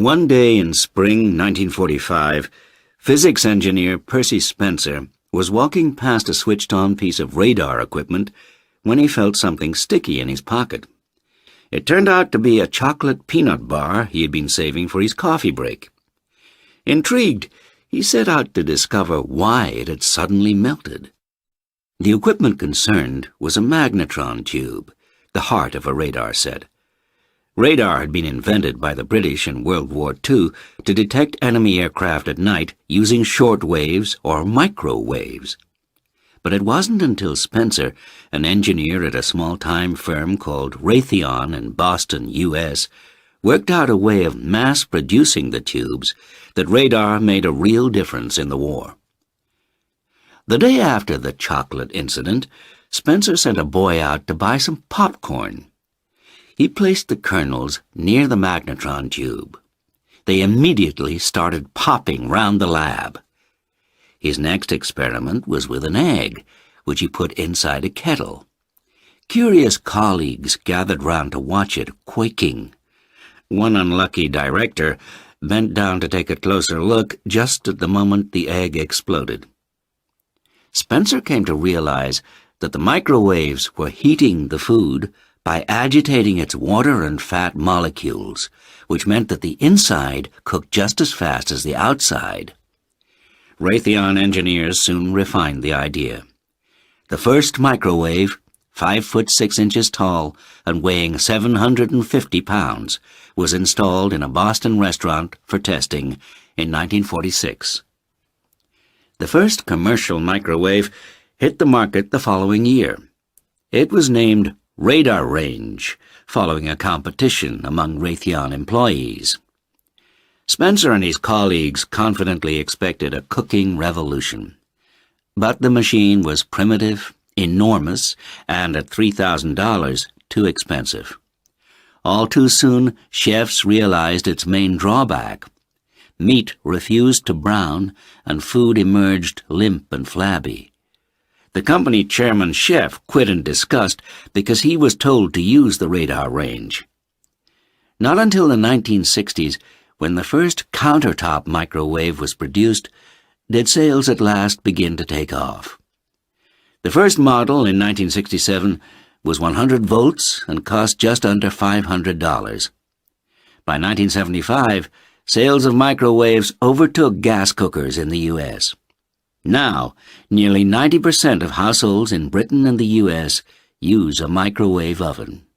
One day in spring 1945, physics engineer Percy Spencer was walking past a switched-on piece of radar equipment when he felt something sticky in his pocket. It turned out to be a chocolate peanut bar he had been saving for his coffee break. Intrigued, he set out to discover why it had suddenly melted. The equipment concerned was a magnetron tube, the heart of a radar set. Radar had been invented by the British in World War II to detect enemy aircraft at night using short waves or microwaves. But it wasn't until Spencer, an engineer at a small-time firm called Raytheon in Boston, U.S., worked out a way of mass-producing the tubes that radar made a real difference in the war. The day after the chocolate incident, Spencer sent a boy out to buy some popcorn. He placed the kernels near the magnetron tube. They immediately started popping round the lab. His next experiment was with an egg, which he put inside a kettle. Curious colleagues gathered round to watch it, quaking. One unlucky director bent down to take a closer look just at the moment the egg exploded. Spencer came to realize that the microwaves were heating the food by agitating its water and fat molecules, which meant that the inside cooked just as fast as the outside. Raytheon engineers soon refined the idea. The first microwave, 5 foot 6 inches tall and weighing 750 pounds, was installed in a Boston restaurant for testing in 1946. The first commercial microwave hit the market the following year. It was named Radar Range, following a competition among Raytheon employees. Spencer and his colleagues confidently expected a cooking revolution. But the machine was primitive, enormous, and at $3,000 too expensive. All too soon, chefs realized its main drawback. Meat refused to brown, and food emerged limp and flabby. The company chairman chef quit in disgust because he was told to use the Radar Range. Not until the 1960s, when the first countertop microwave was produced, did sales at last begin to take off. The first model in 1967 was 100 volts and cost just under $500. By 1975, sales of microwaves overtook gas cookers in the U.S. Now, nearly 90% of households in Britain and the U.S. use a microwave oven.